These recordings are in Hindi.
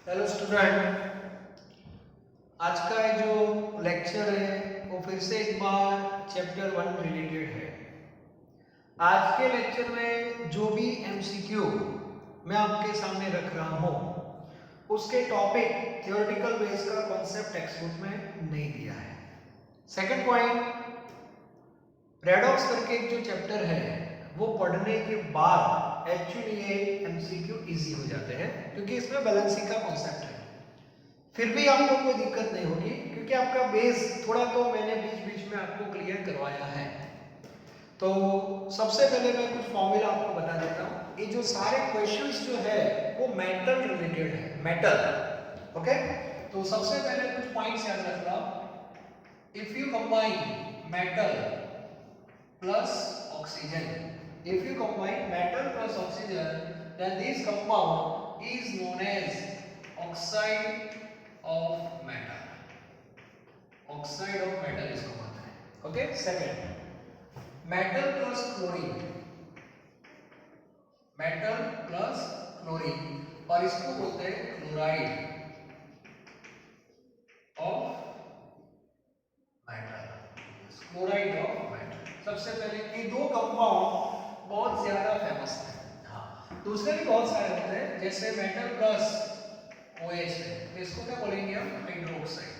हेलो स्टूडेंट, आज का ये जो लेक्चर है वो फिर से एक बार चैप्टर 1 रिलेटेड है। आज के लेक्चर में जो भी एमसीक्यू मैं आपके सामने रख रहा हूँ उसके टॉपिक थ्योरेटिकल बेस का कॉन्सेप्ट टेक्स्ट बुक में नहीं दिया है। सेकंड पॉइंट, रेडॉक्स करके एक जो चैप्टर है वो पढ़ने के बाद एक्चुअली ये एमसीक्यू इजी हो जाते हैं क्योंकि इसमें बैलेंसिंग का कॉन्सेप्ट है। फिर भी आपको कोई दिक्कत नहीं होगी क्योंकि आपका बेस थोड़ा तो मैंने बीच बीच में आपको क्लियर करवाया है। तो सबसे पहले मैं कुछ फॉर्मूला आपको बता देता हूँ। ये जो सारे क्वेश्चंस जो है वो मेटल रिलेटेड है, मेटल। ओके, तो सबसे पहले कुछ पॉइंट्स याद रखना। If you combine metal plus oxygen, if you combine metal plus oxygen, then this compound is known as oxide of metal. Oxide of metal इसको बोलते हैं। Okay, second, metal plus chlorine, metal plus chlorine, और इसको बोलते हैं chloride of metal, chloride of metal. सबसे पहले ये दो कंपाउंड बहुत ज्यादा फेमस है। हाँ, दूसरे भी बहुत सारे होते हैं जैसे मेटल प्लस OH है, तो इसको क्या बोलेंगे हम? Hydroxide,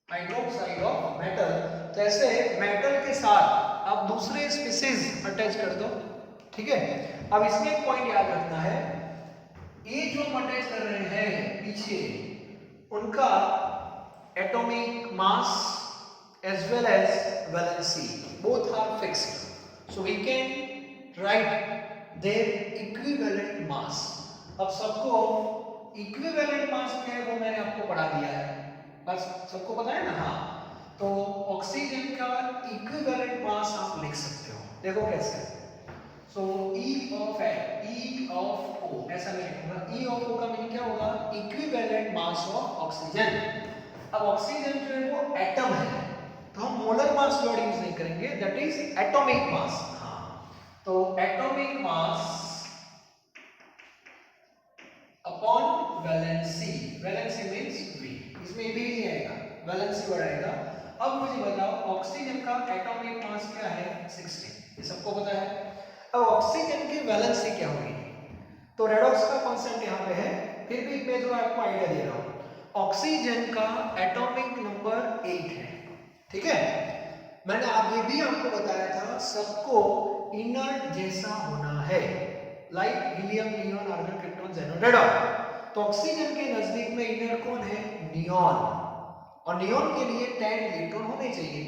hydroxide of metal. तो ऐसे मेटल के साथ आप दूसरे स्पीसीज अटैच कर दो, ठीक है। अब इसमें एक पॉइंट याद रखना है, ये जो हम अटैच कर रहे हैं पीछे, उनका atomic mass as well as valency both are fixed, so we can write their equivalent mass. अब सबको equivalent mass क्या है वो मैंने आपको पढ़ा दिया है, बस सबको पता है ना। हाँ, तो ऑक्सीजन का equivalent mass आप लिख सकते हो, देखो कैसे। सो E of O ऐसा मैं लिखूंगा। E of O का मीनिंग क्या होगा? Equivalent mass of oxygen. अब ऑक्सीजन जो है वो एटम है तो हम मोलर मास वर्ड यूज नहीं करेंगे, दैट इज एटॉमिक मास। हाँ, तो atomic mass upon valency, valency means V, इसमें भी नहीं आएगा, वैलेंसी वर्ड आएगा। अब मुझे बताओ ऑक्सीजन का एटॉमिक मास क्या है? 16, ये सबको पता है। अब ऑक्सीजन की वैलेंसी क्या होगी? तो रेडॉक्स का कॉन्सेप्ट यहाँ पे है, फिर भी मैं जो आपको आइडिया दे रहा हूँ। ऑक्सीजन का एटॉमिक नंबर 8 है, ठीक है। मैंने अभी भी आपको बताया था सबको इनर्ट जैसा होना है, like helium, neon, argon, krypton, xenon, radon. तो ऑक्सीजन के नजदीक में इनर्ट कौन है? नियॉन, और नियॉन के लिए 10 इलेक्ट्रॉन होने चाहिए।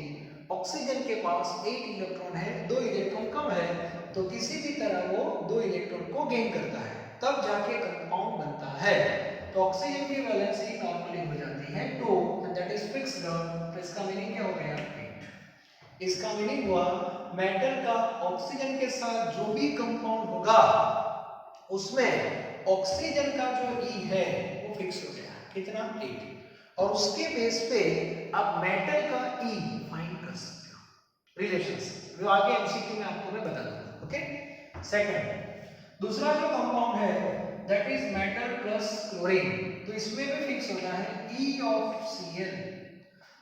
ऑक्सीजन के पास 8 इलेक्ट्रॉन है, 2 इलेक्ट्रॉन कम है, तो किसी भी तरह वो 2 इलेक्ट्रॉन को गेन करता है, तब जाके कंपाउंड बनता है। तो ऑक्सीजन की वैलेंसी नॉर्मली हो जाती है 2, एंड दैट इज फिक्स्ड। तो इसका मीनिंग क्या हो गया? 8। इसका मीनिंग हुआ मेटल का ऑक्सीजन के साथ जो भी कंपाउंड होगा उसमें ऑक्सीजन का जो E है वो फिक्स हो गया, कितना? 8। और उसके बेस पे आप मेटल का E फाइंड कर सकते हो, रिलेशंस जो आगे एमसीक्यू में आपको मैं बता दूंगा। ओके, सेकंड, दूसरा जो कंपाउंड है that is metal plus chlorine, तो इसमें भी फिक्स होता है E ऑफ Cl।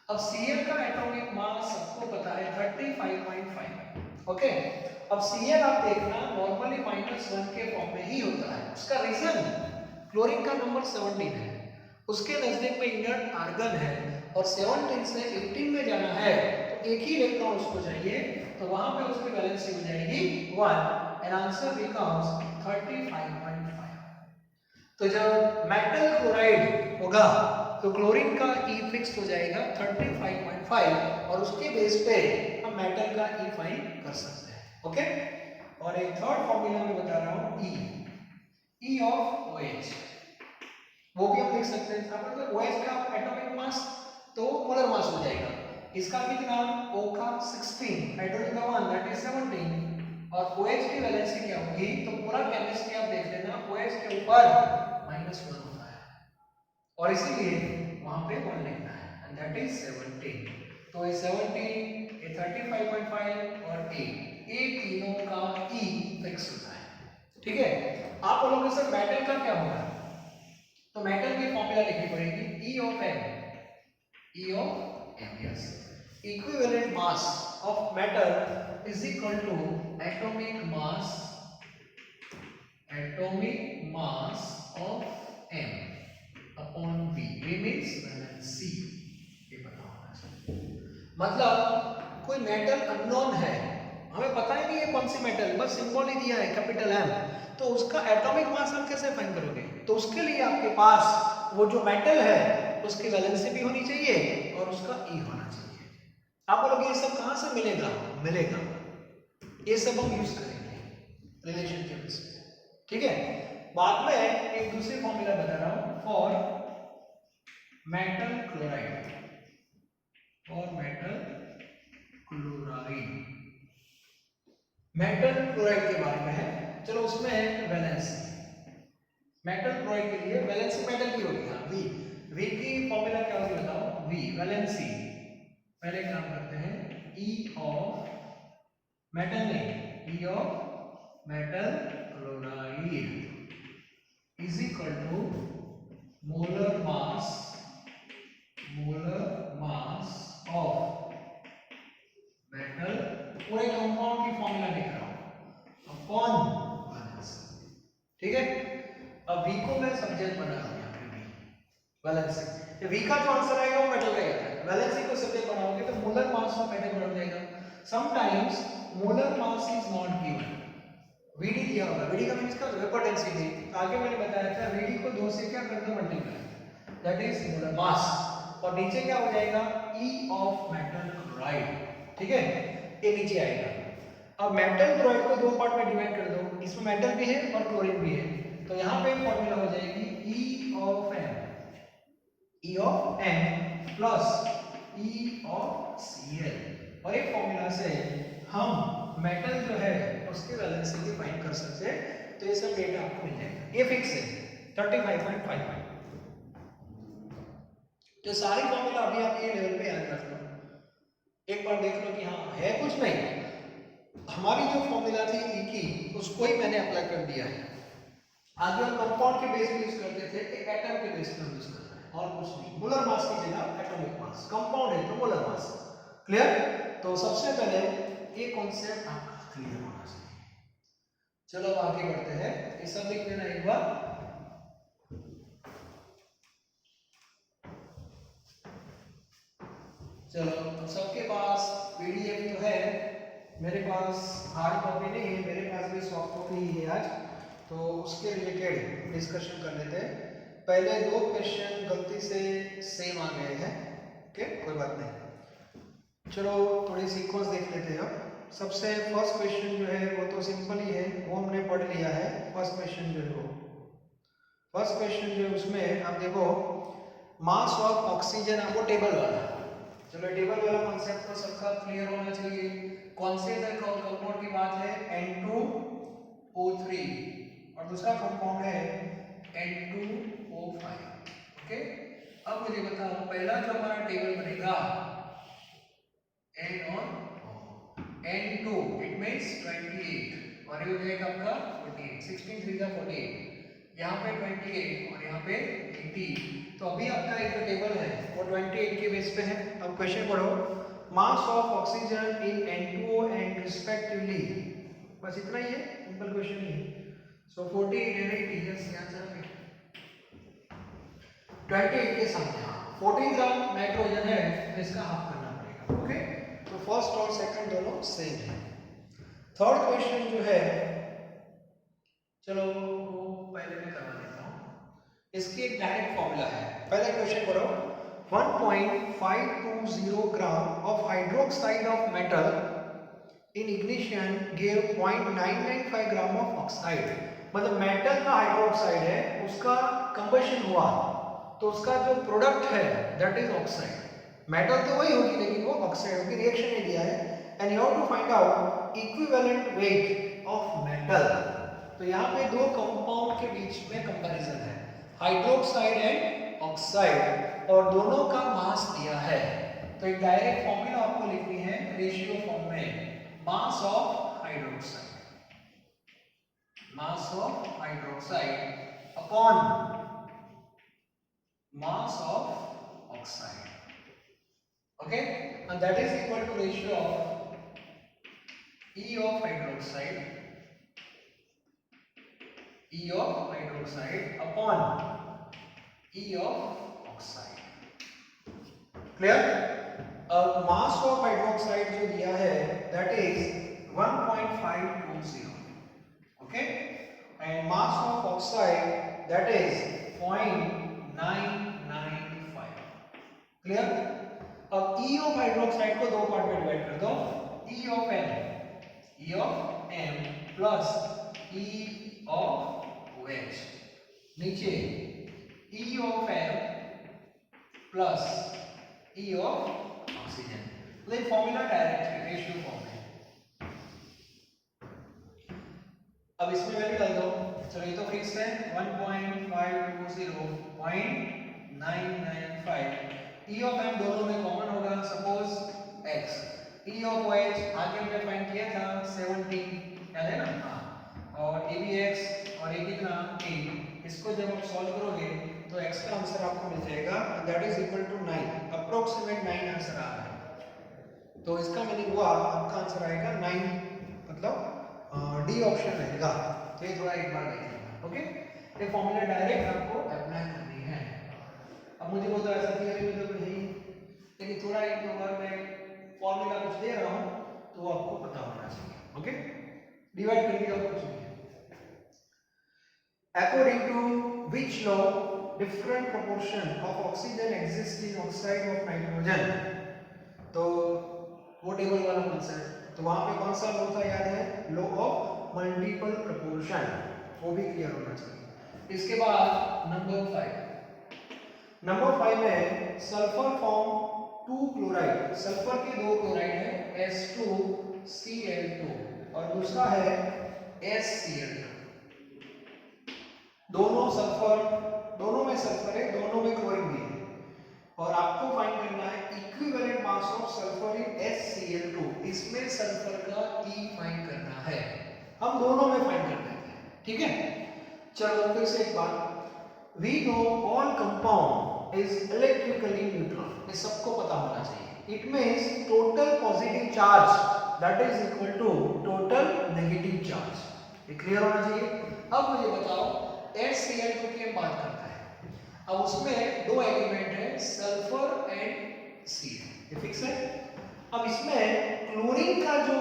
अब Cl का एटॉमिक मास सबको पता है 35.5। ओके, अब Cl आप देखना नॉर्मली -1 के फॉर्म में ही होता है। उसका रीजन, क्लोरीन का नंबर 17 है, उसके नजदीक में इनर्ट आर्गन है, और 17 से 18 में जाना है तो एक ही इलेक्ट्रॉन उसको चाहिए, तो वहां पे उसकी वैलेंसी हो जाएगी 1, एंड आंसर बिकम्स 35.5। तो जब मेटल क्लोराइड होगा तो क्लोरीन का E फिक्स हो जाएगा 35.5, और उसके बेस पे हम मेटल का E फाइंड कर सकते हैं। ओके, और एक थर्ड फॉर्मूला मैं बता रहा हूं, E ऑफ OH, वो भी हम लिख सकते हैं। मतलब OH का एटॉमिक मास तो मोलर मास हो जाएगा, इसका कितना? O का 16, हाइड्रोजन का 1 दैट इज 17, और OH की वैलेंसी क्या होगी? तो पूरा केमिस्ट्री आप देख लेना, OH के ऊपर -1 होता है, और इसीलिए वहां पे 1 लिखना है, एंड दैट इज 17। तो ये 17, ये 35.5 और 8, ये तीनों का E फिक्स होता है, ठीक है, आप बोलोगे सर मेटल का क्या होगा, तो मेटल की फॉर्मूला लिखनी पड़ेगी E of M, E of M, yes, equivalent mass of metal is equal to atomic mass of m upon v, v means valency, ये पता होना चाहिए। मतलब कोई मेटल अननोन है, हमें पता ही नहीं है कौन सी मेटल, बस सिंबल ही दिया है कैपिटल M, तो उसका एटॉमिक मास आप कैसे फाइंड करोगे, तो उसके लिए आपके पास वो जो मेटल है उसकी वैलेंसी भी होनी चाहिए और उसका E होना चाहिए। आप बोलोगे ये सब कहां से मिलेगा, ये सब हम यूज करेंगे रिलेशनशिप से, ठीक है। बाद में एक दूसरी फॉर्मूला बता रहा हूं for metal chloride, metal chloride के बारे में है। चलो उसमें है वैलेंसी, मेटल क्लोराइड के लिए वैलेंसी मेटल की होगी V, V की फॉर्मूला क्या होगी बताओ, V वैलेंसी, पहले काम करते हैं E ऑफ मेटल नहीं, E of metal chloride is equal to molar mass of metal, पूरे कंपाउंड की फॉर्मूला लिख रहा हूं अपॉन वैलेंसी, ठीक है। अब V को मैं सब्जेक्ट बना रहा हूं यहां पे वैलेंसी, तो V का जो आंसर आएगा वो मेटल का ही आता है, वैलेंसी को सब्जेक्ट बनाओगे तो मोलर मास ऑफ मेटल बन जाएगा। Sometimes molar mass is not given, Vd दिया होगा, Vd का मींस क्या होता है, वेपर डेंसिटी, आगे मैंने बताया था Vd को 2 से क्या कर दो multiply, that is molar mass, और नीचे क्या हो जाएगा E ऑफ मेटल क्लोराइड, ठीक है, ये नीचे आएगा। अब मेटल क्लोराइड को दो पार्ट में डिवाइड कर दो, इसमें मेटल भी है और क्लोरीन भी है, तो यहाँ पे फॉर्मूला हो जाएगी E of M plus E of Cl, और एक फॉर्मूला से हम मेटल जो है उसकी वैलेंसी भी फाइंड कर सकते हैं, तो ये सब डेटा आपको मिल जाएगा, ये फिक्स है 35.5। तो सारी फॉर्मूला अभी आप ये लेवल पे याद रख लो, एक बार देख लो कि हाँ है कुछ नहीं, हमारी जो फॉर्मूला थी E की उसको ही मैंने अप्लाई कर दिया है। आगे हम कंपाउंड के बेस पे यूज करते थे, एक एटम के बेस पे यूज करते हैं और कुछ नहीं, मोलर मास की जगह एटॉमिक मास, कंपाउंड है तो मोलर मास, क्लियर। तो सबसे पहले ये कॉन्सेप्ट आपका क्लियर होना चाहिए। चलो अब आगे बढ़ते हैं, ये सब लिख लेना एक बार। चलो सबके पास पीडीएफ तो है, मेरे पास हार्ड कॉपी नहीं है, मेरे पास भी सॉफ्ट कॉपी ही है आज, तो उसके रिलेटेड डिस्कशन कर लेते हैं। पहले 2 क्वेश्चन गलती से सेम आ गए हैं, ओके कोई बात नहीं, चलो थोड़ी सीक्वेंस देख लेते हैं। अब सबसे फर्स्ट क्वेश्चन जो है वो तो सिंपल ही है, वो हमने पढ़ लिया है। फर्स्ट क्वेश्चन जो है वो फर्स्ट क्वेश्चन जो है उसमें आप देखो मास ऑफ ऑक्सीजन, आपको टेबल वाला, चलो टेबल वाला कॉन्सेप्ट तो सबका क्लियर होना चाहिए। कौन से कंपाउंड की बात है, N2O3 और दूसरा कंपाउंड है N2O5, ओके। अब मुझे बताओ पहला जो हमारा टेबल बनेगा N और N2, इट मींस 28 और ये हो जाएगा आपका 48, 16 3 जा 48, यहाँ पे 28 और यहाँ पे 80, तो अभी आपका एक टेबल है वो 28 के बेस पे है। अब क्वेश्चन पढ़ो, mass of oxygen in N2O and respectively, बस इतना ही है, सिंपल क्वेश्चन ही है। सो 48 and 80, यस आंसर है 28 के सामने 14 ग्राम नाइट्रोजन है तो इसका हाफ करना पड़ेगा, ओके। तो फर्स्ट और सेकंड दोनों सेम है। थर्ड क्वेश्चन जो है, चलो पहले मैं करवा देता हूँ, इसकी एक डायरेक्ट फॉर्मूला है। पहले क्वेश्चन पढ़ो, 1.520 gram of hydroxide of metal in ignition give 0.995 gram of oxide, मतलब मेटल का हाइड्रोक्साइड है उसका कंबशन हुआ तो उसका जो प्रोडक्ट है दैट इज ऑक्साइड, मेटल तो वही होगी लेकिन वो ऑक्साइड होगी, रिएक्शन नहीं दिया है। And you have to find out equivalent weight of metal, तो यहाँ पे दो कंपाउंड के बीच में कंपैरिजन है, हाइड्रोक्साइड एंड ऑक्साइड, और दोनों का मास दिया है, तो एक डायरेक्ट फॉर्मूला आपको लिखनी है रेशियो फॉर्म में, mass of hydroxide, mass mass of hydroxide upon mass of oxide. Okay, and that is equal to ratio of E of hydroxide upon E of oxide. Clear? अब mass of hydroxide जो दिया है that is 1.520. Okay, and mass of oxide that is 0.995. Clear? अब E of hydroxide को दो पार्ट में डिवाइड कर दो. E of M plus E of OH. नीचे E of M plus E of oxygen. ले फॉर्मूला डायरेक्ट है, रेशियो फॉर्म है. अब इसमें वैल्यू डाल दो. चलो ये तो फिक्स है 1.520.995. E of M दोनों में कॉमन होगा, suppose x. E of OH आगे हमने फाइंड किया था 70, याद है ना? हाँ. और AbX और A कितना 8. इसको जब आप सॉल्व करोगे तो x का आंसर आपको मिल जाएगा that is equal to 9. Approximate 9 answer आ रहा है. तो इसका मीनिंग हुआ आपका आंसर आएगा 9, मतलब डी ऑप्शन रहेगा. तो ये थोड़ा एक बार देखिए. ओके, ये फॉर्मूला डायरेक्ट आपको अप्लाई करनी है. अब मुझे बोलते ऐसा थियरी में तो नहीं, लेकिन थोड़ा एक बार मैं फॉर्मूला कुछ दे रहा हूं तो वो आपको पता होना चाहिए. ओके, डिवाइड कर दिया कुछ नहीं. According to which law different proportion of oxygen exists in oxide of nitrogen. तो वो टेबल वाला कॉन्सेप्ट, तो वहां पे कौन सा लॉ था याद है? Law of multiple proportion. वो भी क्लियर होना चाहिए. इसके बाद नंबर 5 में सल्फर फॉर्म 2 क्लोराइड. सल्फर के दो क्लोराइड है S2Cl2 और दूसरा है SCl2. दोनों में सल्फर है, दोनों में क्लोरीन भी है. और आपको फाइंड करना है equivalent mass of sulphur in SCl2. इसमें सल्फर का E फाइंड करना है. हम दोनों में फाइंड कर देते हैं. ठीक है, चलो फिर से एक बार. We know all compound is electrically neutral. ये सबको पता होना चाहिए. It means total positive charge that is equal to total negative charge. ये क्लियर होना चाहिए. अब मुझे बताओ SCl2 की हम बात करते हैं. अब उसमें दो एलिमेंट है सल्फर एंड Cl. ये फिक्स है. अब इसमें क्लोरीन का जो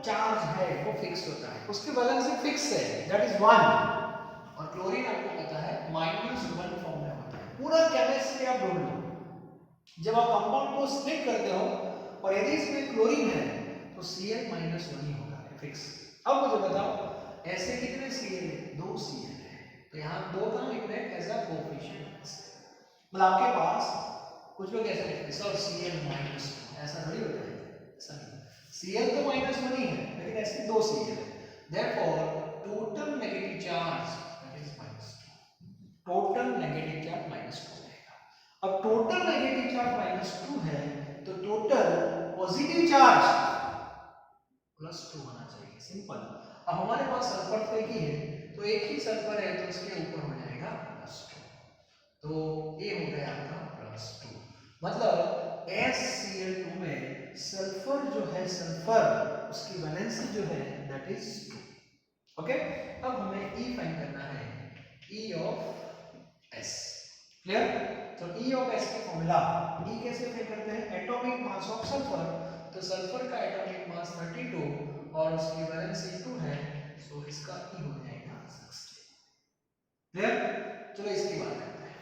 चार्ज है वो फिक्स होता है, उसकी वैलेंसी फिक्स है दैट इज 1. और क्लोरीन आपको पता है -1 फॉर्म में होता है. पूरा केमिस्ट्री आप ढूंढ लो. जब आप कंपाउंड को स्प्लिट करते हो और यदि इसमें क्लोरीन है तो Cl -1 ही होगा. फिक्स. अब मुझे बताओ ऐसे कितने Cl है? 2 Cl. तो यहाँ 2 का लिख रहे हैं एज अ कोएफिशिएंट. मतलब आपके पास कुछ लोग ऐसा लिखते हैं सर Cl -2. ऐसा थोड़ी होता है. ऐसा नहीं. Cl तो -1 ही है, लेकिन ऐसे 2 Cl है. Therefore total negative charge that is -2. Total negative charge -2 रहेगा. अब टोटल नेगेटिव चार्ज -2 है तो टोटल पॉजिटिव चार्ज +2 होना चाहिए. सिंपल. अब हमारे पास सल्फर तो एक ही है, तो एक ही सल्फर है तो उसके ऊपर हो जाएगा +2. तो ये हो गया आपका +2. मतलब SCl2 में सल्फर जो है, सल्फर उसकी वैलेंसी जो है दैट इज 2. ओके, अब हमें E फाइंड करना है. E of S. क्लियर? तो E of S की फॉर्मूला E कैसे फाइंड करते हैं? Atomic mass of sulphur. तो सल्फर का एटॉमिक मास 32 और उसकी वैलेंसी 2 है, सो इसका E हो जाएगा 60. क्लियर? चलो इसकी बात करते हैं.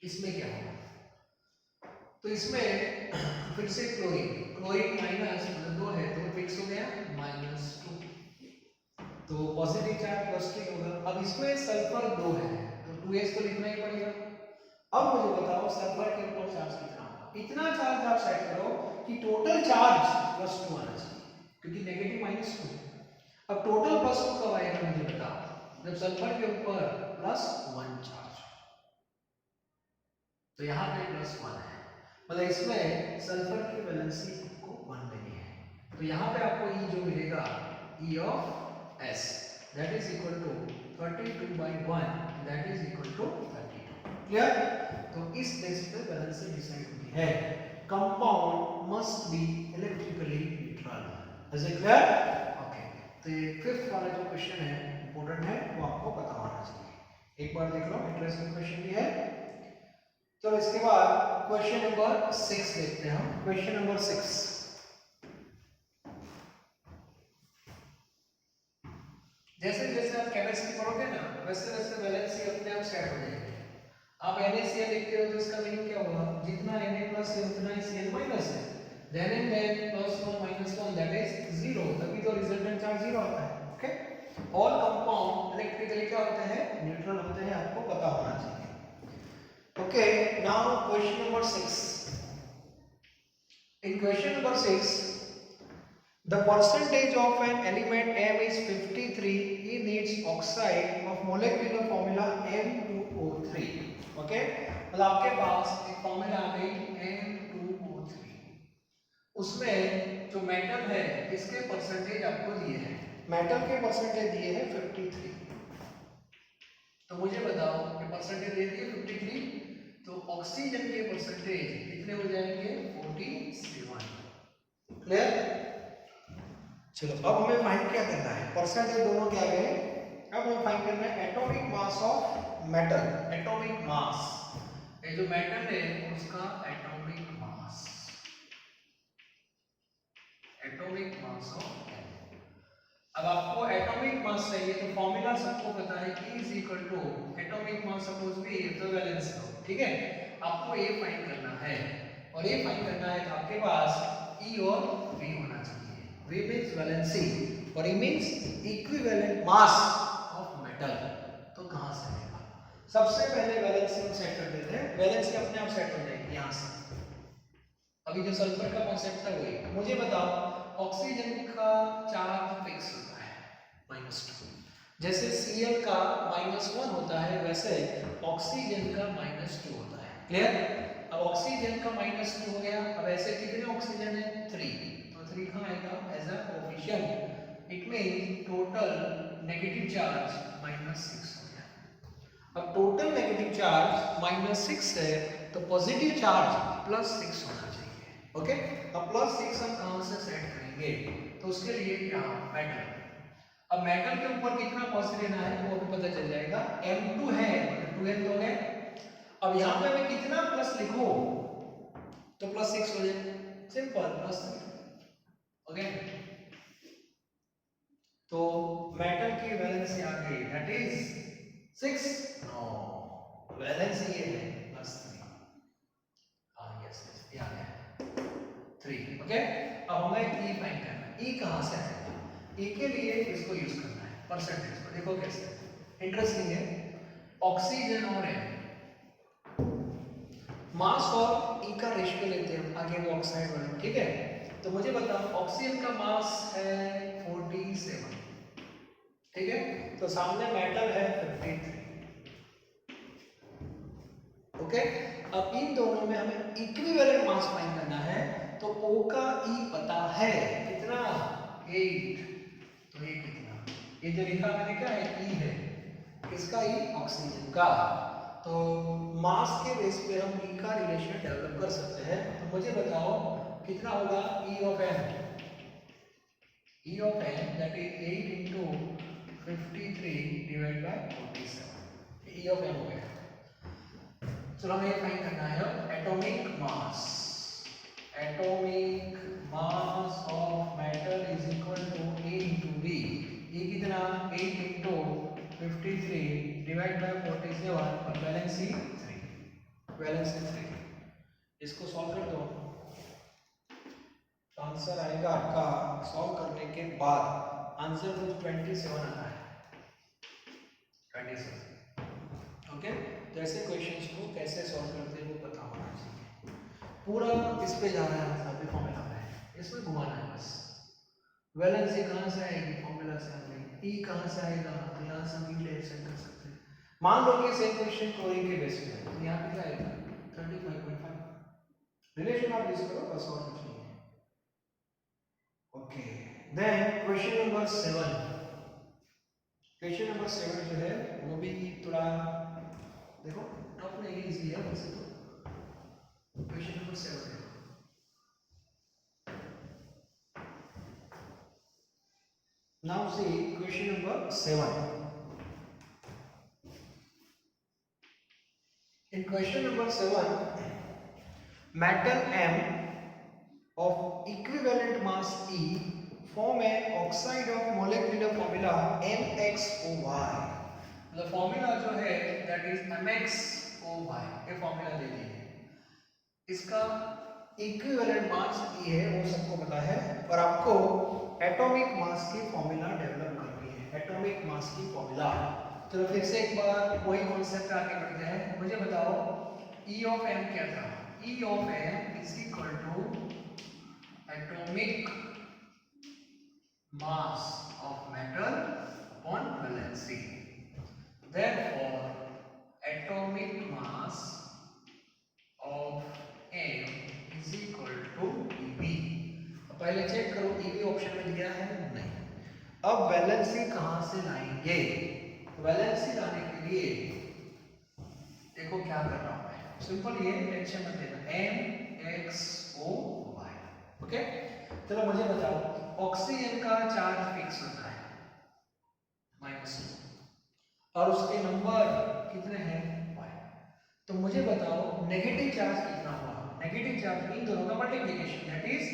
इसमें क्या होगा? तो इसमें फिर से क्लोरीन माइनस 2 है तो फिक्स हो गया -2. तो पॉजिटिव चार्ज +2 होगा. अब इसमें सल्फर 2 है तो 2s तो लिखना ही पड़ेगा. अब मुझे बताओ सल्फर के ऊपर चार्ज कितना होगा? इतना चार्ज आप सेट करो कि टोटल चार्ज +2 आना चाहिए, क्योंकि नेगेटिव -2 है. अब टोटल +2 कब आएगा मुझे बताओ? जब सल्फर के ऊपर +1 चार्ज. तो यहाँ पे +1 है, मतलब इसमें सल्फर की वैलेंसी आपको 1 लेनी है. तो यहाँ पे आपको E जो मिलेगा E of S that is equal to 32 by 1 that is equal to 32. Clear? तो इस बेस पे वैलेंसी डिसाइड होती है. Compound must be electrically neutral. Is it clear? Okay. तो ये फिफ्थ वाला जो क्वेश्चन है इंपॉर्टेंट है, वो आपको पता होना चाहिए. एक बार देख लो, इंटरेस्टिंग क्वेश्चन भी है. तो इसके बाद क्वेश्चन नंबर 6 देखते हैं हम. Question number 6. जैसे जैसे आप केमिस्ट्री पढ़ोगे ना, वैसे वैसे वैलेंसी अपने आप सेट हो जाएगी. आप NaCl लिखते हो तो इसका मीनिंग क्या होगा? जितना Na प्लस है उतना ही Cl माइनस है. Then and then +1 -1 that is 0. तभी तो रिजल्टेंट चार्ज 0 आता है. ओके. ऑल कंपाउंड इलेक्ट्रिकली क्या होते हैं? न्यूट्रल होते हैं. आपको पता होना चाहिए. Okay. Now question number 6. In question number 6, the percentage of an element M is 53 in its oxide of molecular formula M2O3. Okay? मतलब आपके पास एक फॉर्मूला आ गई M2O3. उसमें जो मेटल है इसके परसेंटेज आपको दिए हैं. मेटल के परसेंटेज दिए हैं 53. तो मुझे बताओ कि परसेंटेज दे दिए 53, तो ऑक्सीजन के परसेंटेज कितने हो जाएंगे? 47. क्लियर? चलो अब हमें फाइंड क्या करना है? परसेंटेज दोनों क्या गए. अब हमें फाइंड करना है atomic mass of metal. Atomic mass, ये जो मेटल है उसका atomic mass. Atomic mass of. अब आपको एटॉमिक मास चाहिए तो फॉर्मूला सबको पता है E is equal to atomic mass suppose भी तो वैलेंस लो. ठीक है. आपको ये फाइंड करना है, और ये फाइंड करना है तो आपके पास E और V होना चाहिए. V मींस वैलेंसी और E means equivalent mass of metal. तो कहां से आएगा? सबसे पहले वैलेंसी हम सेट कर देते हैं. वैलेंसी अपने आप सेट हो जाएगी यहां से. अभी जो सल्फर का कॉन्सेप्ट था वही. मुझे बताओ ऑक्सीजन का चार्ज फिक्स होता है -2. जैसे Cl का -1 होता है वैसे ऑक्सीजन का -2 होता है. क्लियर? अब ऑक्सीजन का -2 हो गया. अब ऐसे कितने ऑक्सीजन है? 3. तो 3 कहां आएगा? As a coefficient. It means total negative charge -6 हो गया. अब टोटल नेगेटिव चार्ज -6 है तो पॉजिटिव चार्ज +6 होना चाहिए. ओके. अब +6 हम कहां से सेट करेंगे? तो उसके लिए क्या? मेटल. अब मेटल के ऊपर कितना पॉजिटिव लेना है वो भी पता चल जाएगा. M2 है मतलब 2n हो गए. अब यहां पे मैं कितना प्लस लिखूं तो +6 हो जाए. सिंपल. +3. ओके. तो मेटल की वैलेंसी आ गई दैट इज 6. नो, वैलेंसी ये है +3. हां यस ये आ गया 3. ओके. अब हमें E फाइंड करना है. E कहां से आएगा? E के लिए इसको यूज करना है परसेंटेज को. देखो कैसे इंटरेस्टिंग है. ऑक्सीजन और M मास और E का रेशियो लेते हैं आगे वो ऑक्साइड वाले. ठीक है. तो मुझे बताओ ऑक्सीजन का मास है 47. ठीक है. तो सामने मेटल है 53. ओके. अब इन दोनों में हमें इक्विवेलेंट मास फाइंड करना है. तो O का E पता है कितना? 8. तो ये कितना? ये जो लिखा मैंने क्या है? E है. किसका? E ऑक्सीजन का. तो मास के बेस पे हम E का रिलेशन डेवलप कर सकते हैं. तो मुझे बताओ कितना होगा E of M? E of M that is 8 into 53 divided by 47. E of M हो गया. चलो हमें फाइंड करना है atomic mass. Atomic mass of metal is equal to E into V. E कितना? 8 into 53 डिवाइड बाय 47 और वैलेंसी 3. वैलेंसी 3. इसको सॉल्व कर दो. आंसर आएगा आपका सॉल्व करने के बाद आंसर तो 27 आता है. 27. ओके. तो ऐसे क्वेश्चंस को कैसे सॉल्व करते हैं वो पता होना चाहिए. पूरा इस पे जा रहा है अभी फॉर्मूला पे. इसमें घुमाना है बस. वैलेंसी कहां से आएगी? फॉर्मूला से आ गई. E कहां से आएगा? तो यहां से हम डायरेक्शन कर सकते हैं. मान लो कि सेम क्वेश्चन क्लोरीन के बेस पे है तो यहां पे क्या आएगा? 35.5. रिलेशन आप यूज करो बस और कुछ नहीं है. Okay. Then question number 7. Question number 7 जो है वो भी थोड़ा देखो टफ नहीं, इजी है वैसे तो। क्वेश्चन नंबर 7 है। Now see question number 7। In question number 7, metal M of equivalent mass E form an oxide of molecular formula MXOY। The formula जो है that is MXOY, ये formula दे दी है। इसका equivalent mass E है, वो सबको पता है, और आपको atomic mass की formula डेवलप करनी है, atomic mass की formula। चलो फिर से एक बार वही कॉन्सेप्ट आगे बढ़ते हैं। मुझे बताओ E of M क्या था? E of M is equal to atomic mass of metal upon valency. Therefore, atomic mass of M is equal to EB। पहले चेक करो EB ऑप्शन में दिया है नहीं। अब वैलेंसी कहां से लाएंगे? वैलेंसी लाने के लिए देखो क्या कर रहा हूं मैं, सिंपल, ये टेंशन मत लेना, MXOY। ओके, चलो मुझे बताओ ऑक्सीजन का चार्ज फिक्स होता है -2 और उसके नंबर कितने हैं 1। तो मुझे बताओ नेगेटिव चार्ज कितना हुआ? नेगेटिव चार्ज इन दोनों का मल्टीप्लिकेशन दैट इज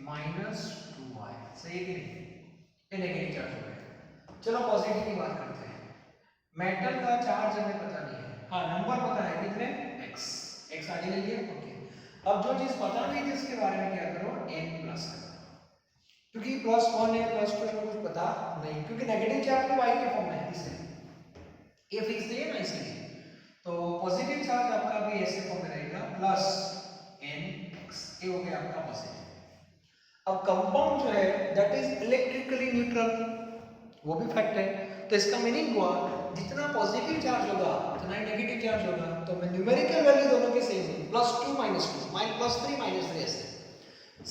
-2y। सही है कि नहीं? ये नेगेटिव चार्ज हो गया। चलो पॉजिटिव की बात करते हैं। मेटल का चार्ज हमें पता नहीं है, हाँ नंबर पता है कितने, x आगे ले लिया। ओके, अब जो चीज पता नहीं थी उसके बारे में क्या करो, n प्लस करो, क्योंकि +1 है +2 में कुछ पता नहीं, क्योंकि नेगेटिव चार्ज तो y के फॉर्म में है, इसलिए ये फिक्स है ना, इसलिए तो पॉजिटिव चार्ज आपका भी ऐसे फॉर्म में रहेगा +nx, ये हो गया आपका पॉजिटिव। अब कंपाउंड जो है दैट इज इलेक्ट्रिकली न्यूट्रल, वो भी फैक्ट है। तो इसका मीनिंग हुआ जितना पॉजिटिव चार्ज होगा उतना ही नेगेटिव चार्ज होगा। तो मैं न्यूमेरिकल वैल्यू दोनों के सेम है, +2 -2 +3 -3 ऐसे।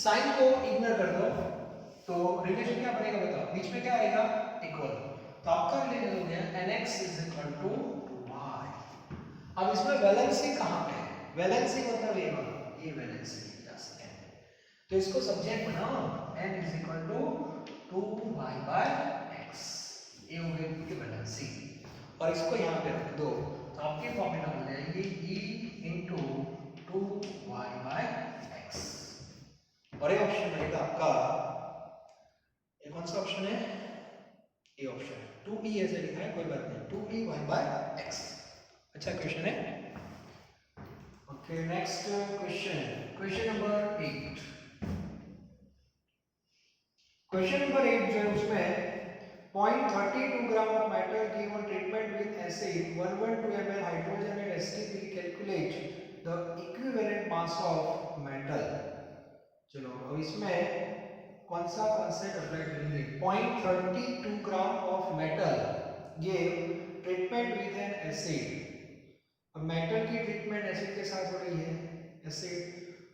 साइन को इग्नोर कर दो तो रिलेशन क्या बनेगा बताओ, बीच में क्या आएगा, इक्वल। तो आपका रिलेशन हो गया nx = 2y। अब इसमें वैलेंसी कहां पे है? वैलेंसी मतलब ये वाला, ये वैलेंसी प्लस n, तो इसको सब्जेक्ट बनाओ, n = 2y/x, ये हो गई आपकी वैलेंसी, और इसको यहाँ पे रख दो तो आपकी फॉर्मूला हो जाएगी E × 2y/x। और ये ऑप्शन रहेगा आपका, ये कौन सा ऑप्शन है, ये ऑप्शन है 2e, ऐसे लिखा है कोई बात नहीं, 2e/y/x। अच्छा क्वेश्चन है। Okay, next question number 8। Question number 8 जो है उसमें 0.32 gram of metal given treatment with acid 112 ml hydrogen and STP, calculate the equivalent mass of metal. चलो अब इसमें कौन सा कॉन्सेप्ट अप्लाई करेंगे, 0.32 gram of metal give treatment with N acid. अब मेटल की ट्रीटमेंट एसिड के साथ हो रही है, एसिड,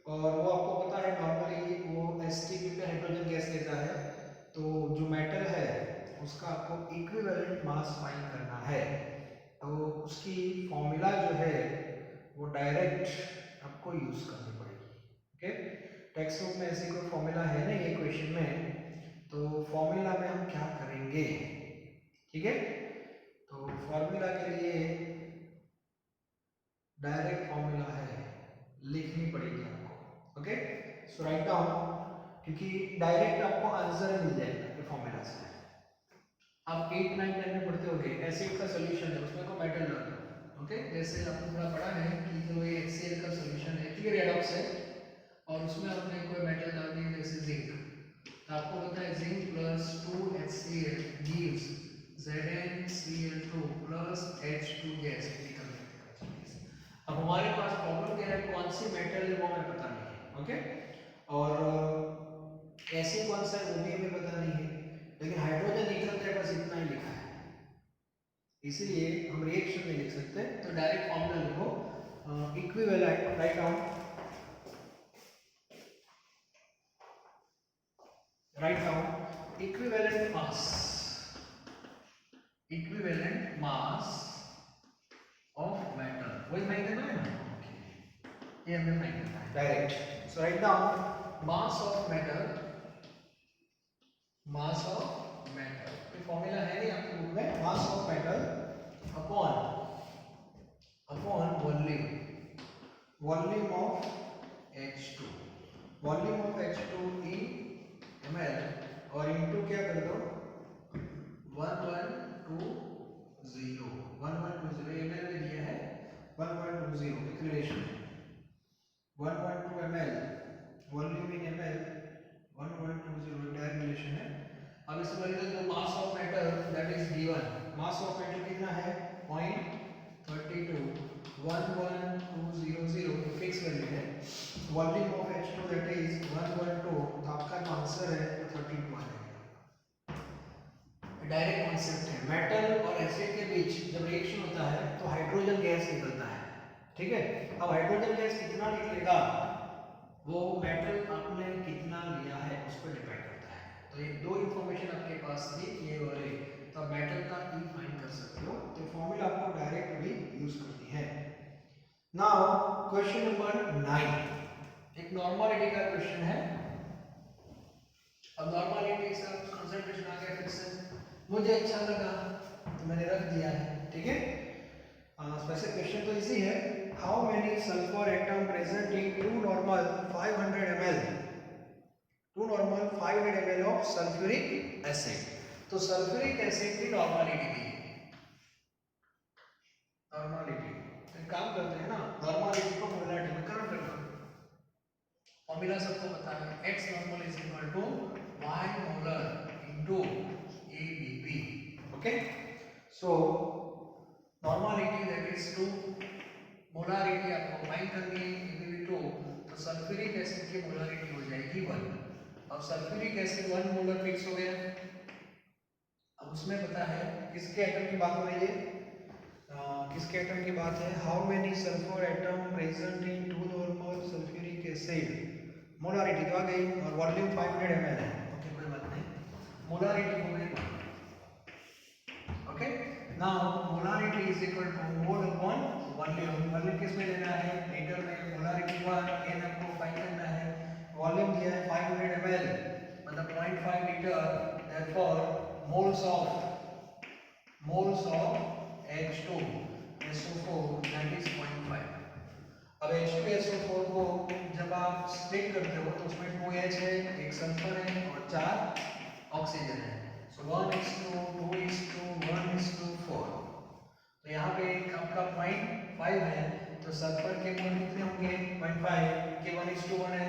और वो आपको पता है नॉर्मली वो STP पे हाइड्रोजन गैस देता है, तो जो मेटल है उसका आपको इक्विवेलेंट मास फाइंड करना है। तो उसकी फॉर्मूला जो है वो डायरेक्ट आपको यूज करनी पड़ेगी। ओके, टेक्स्ट बुक में ऐसी कोई फॉर्मूला है नहीं ये क्वेश्चन में, तो फॉर्मूला में हम क्या करेंगे, ठीक है। तो फॉर्मूला के लिए डायरेक्ट फॉर्मूला है, लिखनी पड़ेगी आपको। ओके, सो राइट डाउन, क्योंकि डायरेक्ट आपको आंसर मिल जाएगा ये फॉर्मूला से। आप 8, 9, 10 में पढ़ते होंगे एसिड का सॉल्यूशन है उसमें को मेटल डालो। ओके, जैसे आपने थोड़ा पढ़ा है कि जो ये HCl का सॉल्यूशन है ये रेडॉक्स है और उसमें आपने कोई मेटल डाल दी जैसे जिंक, तो आपको पता है zinc + 2HCl gives ZnCl2 + H2 gas निकल रही है। अब हमारे पास प्रॉब्लम क्या है, कौन सी मेटल है वो हमें पता नहीं है। ओके, और ऐसे कौन सा है वो भी हमें पता नहीं है, लेकिन हाइड्रोजन निकलता है, बस इतना ही लिखा है, इसीलिए हम रिएक्शन में लिख सकते हैं। तो डायरेक्ट फॉर्मूला लिखो, equivalent, write down, equivalent mass, ये हमें फाइंड करना है direct. So write down mass of matter, mass of matter, ये फॉर्मूला है नहीं आपके बुक में, मास of metal upon volume, volume of H2, volume of H2 in ml और इनटू क्या कर दो 1120 ml में दिया है 1120 एक रिलेशन है 112 ml वॉल्यूम इन ml 1120 डायरेक्ट रिलेशन है. अब इससे पहले जो mass of matter that is given, mass of metal कितना है 0.32 11200 फिक्स वैल्यू है. Volume of H2 that is 112 तो आपका जो आंसर है वो 32 आएगा. डायरेक्ट कॉन्सेप्ट है, मेटल और एसिड के बीच जब रिएक्शन होता है तो हाइड्रोजन गैस निकलता है, ठीक है. अब हाइड्रोजन गैस कितना निकलेगा वो मेटल आपने कितना लिया है उस पर डिपेंड करता है. तो ये दो इंफॉर्मेशन आपके पास थी ये वाले, तो आप मेटल का ई फाइंड कर सकते हो. तो फॉर्मूला आपको डायरेक्ट भी यूज करनी है. नाउ क्वेश्चन नंबर 9 एक नॉर्मलिटी का क्वेश्चन है. अब नॉर्मलिटी से कंसंट्रेशन आ गया फिर से, मुझे अच्छा लगा तो मैंने रख दिया है, ठीक है. स्पेसिफिकेशन तो इजी है. How many sulphur atom present in 2 normal 500 ml 2 normal 500 ml of sulphuric acid. तो सल्फ्यूरिक एसिड की नॉर्मलिटी दी है, नॉर्मलिटी. तो एक काम करते हैं ना, नॉर्मलिटी को मोलरिटी में कन्वर्ट करते हैं. फॉर्मूला सबको पता है, x normal is equal to y molar into ABP. Okay, so normality that is 2, molarity आपको फाइंड करनी है ABP2. तो सल्फ्यूरिक एसिड की मोलरिटी हो जाएगी 1. अब सल्फ्यूरिक एसिड 1 मोलर फिक्स हो गया. अब उसमें पता है किसके एटम की बात हो रही है किसके एटम की बात है. How many sulphur atom present in 2 normal sulphuric acid. Molarity तो आ गई और वॉल्यूम 500 ml है. ओके, कोई बात नहीं, मोलरिटी हो गई. Okay, now molarity is equal to mole upon volume. Volume किस में लेना है, लीटर में. मोलरिटी 1 n आपको फाइंड करना है. वॉल्यूम दिया है 500 ml मतलब 0.5 litre. Therefore moles of H2 SO4 that is 0.5. अब H2SO4 को जब आप स्प्लिट करते हो तो उसमें 2H है, एक सल्फर है और 4 ऑक्सीजन है. सो 1:2:1:4. तो यहाँ पे आपका 0.5 है, तो सल्फर के मोल कितने होंगे 0.5 के 1:1 है.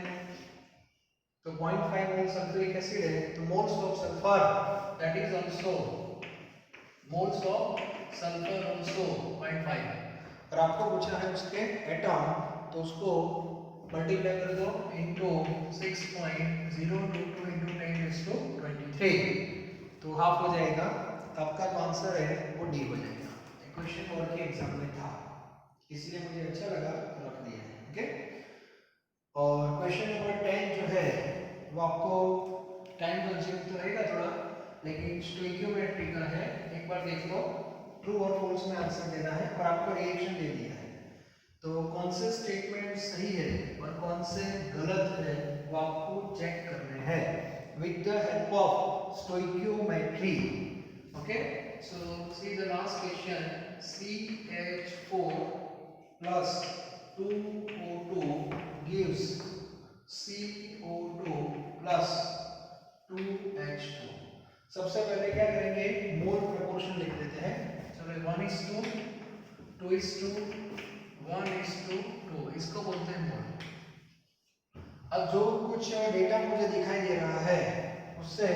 तो 0.5 मोल सल्फ्यूरिक एसिड है, तो moles of sulphur that is also moles of sulphur also 0.5. और आपको पूछा है उसके एटम तो उसको मल्टीप्लाई कर दो इनटू 6.022 इनटू 10⁻23. तो हाफ हो जाएगा. तो आपका जो आंसर है वो डी हो जाएगा. क्वेश्चन और के एग्जाम में था इसलिए मुझे अच्छा लगा रख दिया है. ओके, और क्वेश्चन नंबर 10 जो है वो आपको टाइम कंज्यूम तो रहेगा थोड़ा, लेकिन स्टोइकियोमेट्री का है. एक बार देख लो, ट्रू और फॉल्स में आंसर देना है और आपको रिएक्शन दे दिया है. तो कौन से स्टेटमेंट सही है और कौन से गलत है वो आपको चेक करने हैं with the help of stoichiometry. Okay, so see the last question. CH4 plus 2O2 gives CO2 plus 2H2. सबसे पहले क्या करेंगे, मोल प्रोपोर्शन लिख देते हैं. चलो 1:2, 2:2, 1:2, इसको बोलते हैं मोल. अब जो कुछ डेटा मुझे दिखाई दे रहा है उससे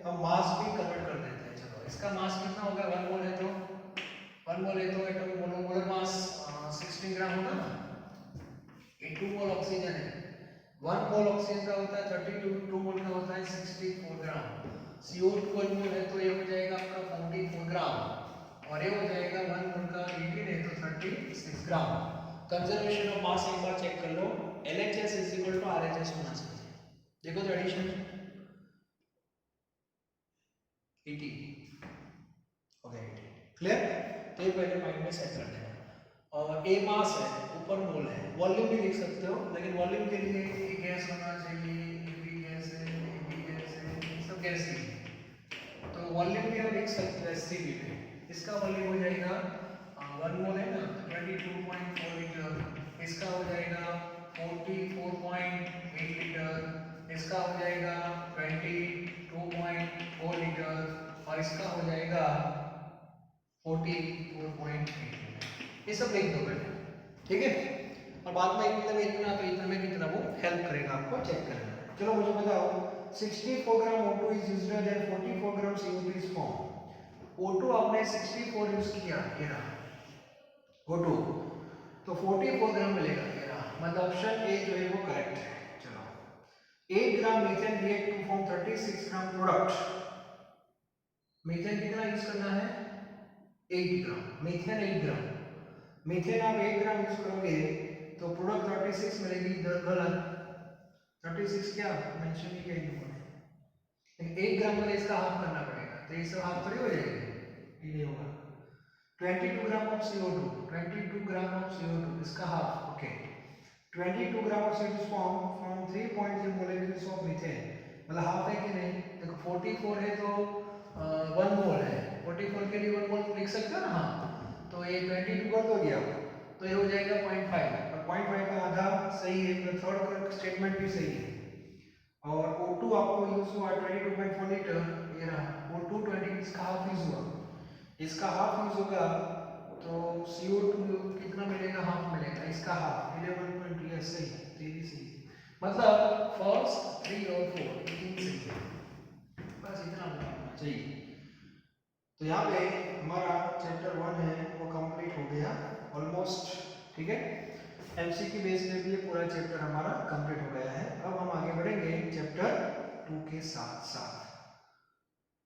हम मास भी कन्वर्ट कर देते हैं. चलो, इसका मास कितना होगा, 1 मोल है तो 1 मोल है तो एटम मोलर मास 16 ग्राम होगा ना. ये 2 मोल ऑक्सीजन है, 1 मोल ऑक्सीजन का होता है 32, 2 मोल का होता है 64 ग्राम. CO2 1 मोल है तो ये हो जाएगा आपका 44 ग्राम और ये हो जाएगा 1 मोल का 18 है तो 36 ग्राम. कंजर्वेशन ऑफ मास एक बार चेक कर लो. LHS is equal to RHS होना चाहिए. देखो तो एडिशन 80 हो गया. क्लियर. तो ये पहले माइंड में सेट कर देना. और और ए मास है, ऊपर मोल है। वॉल्यूम भी लिख सकते हो, लेकिन वॉल्यूम के लिए ए गैस होना चाहिए, ए बी गैस है, ए बी गैस है, ये सब गैस ही है। तो वॉल्यूम भी हम लिख सकते हैं एससीबी में। इसका वॉल्यूम हो जाएगा 1 मोल है ना, 22.4 लीटर। इसका हो जाएगा 44.8 लीटर। इसका हो जाएगा 22.4 लीटर और इसका हो जाएगा 44.8 लीटर। ये सब लिख दो बेटा, ठीक है। और बाद में मतलब इतना तो इतना में कितना वो हेल्प करेगा आपको चेक करने में। चलो मुझे बताओ 64 gram O2 is used then 44 gram CO2 is form. O2 आपने 64 यूज किया, ये रहा O2, तो 44 ग्राम मिलेगा, ये रहा। मतलब ऑप्शन ए जो है वो करेक्ट है। चलो 8 gram methane react to form 36 gram product. Methane कितना यूज करना है? 8 ग्राम। मीथेन 8 ग्राम, मीथेन आप 1 ग्राम यूज करोगे तो प्रोडक्ट 36 मिलेगी। गलत, 36 क्या मेंशन ही किया ऊपर, लेकिन 1 ग्राम में इसका हाफ करना पड़ेगा, तो ये सब हाफ थोड़ी हो जाएगा, ये नहीं होगा। 22 gram of CO2, 22 gram of CO2 इसका half, okay. 22 gram of CO2 form from 3.0 molecules of methane, मतलब हाफ है कि नहीं? देखो 44 है तो 1 मोल है, 44 के लिए 1 मोल लिख सकते हो ना, हाँ। तो ये 22 कर दो गया, तो ये हो जाएगा 0.5, और 0.5 का आधा सही है, तो थर्ड स्टेटमेंट भी सही है। और O2 आपको यूज हुआ 22.4 लीटर, ये रहा O2 20, इसका हाफ यूज हुआ, इसका हाफ यूज होगा तो CO2 कितना मिलेगा? हाफ मिलेगा, इसका हाफ 11.2, ये सही है, तेरी सही है। मतलब फर्स्ट 3 और 4 तीन सही है, बस इतना होना चाहिए। तो यहाँ पे हमारा चैप्टर 1 है वो कंप्लीट हो गया ऑलमोस्ट, ठीक है। एमसीक्यू बेस में भी ये पूरा चैप्टर हमारा कंप्लीट हो गया है। अब हम आगे बढ़ेंगे चैप्टर 2 के साथ साथ।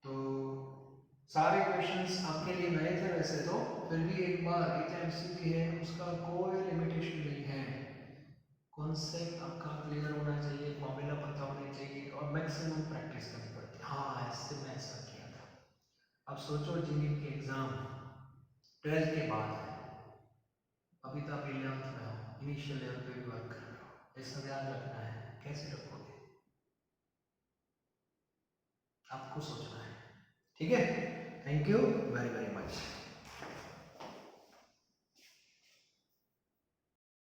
तो सारे क्वेश्चंस आपके लिए नए थे वैसे तो, फिर भी एक बार एमसीक्यू है, उसका कोई लिमिटेशन नहीं है। कॉन्सेप्ट आपका क्लियर होना चाहिए, फॉर्मूला पता होने चाहिए और मैक्सिमम प्रैक्टिस करनी पड़ती है। हाँ, ऐसे मैं ऐसा किया था। अब सोचो इंजीनियरिंग के एग्जाम 12th के बाद है, अभी तो आप 11th में हो, इनिशियल लेवल पे भी वर्क कर रहे हो, ऐसा ध्यान रखना है। कैसे रखोगे आपको सोचना है, ठीक है। Thank you very very much.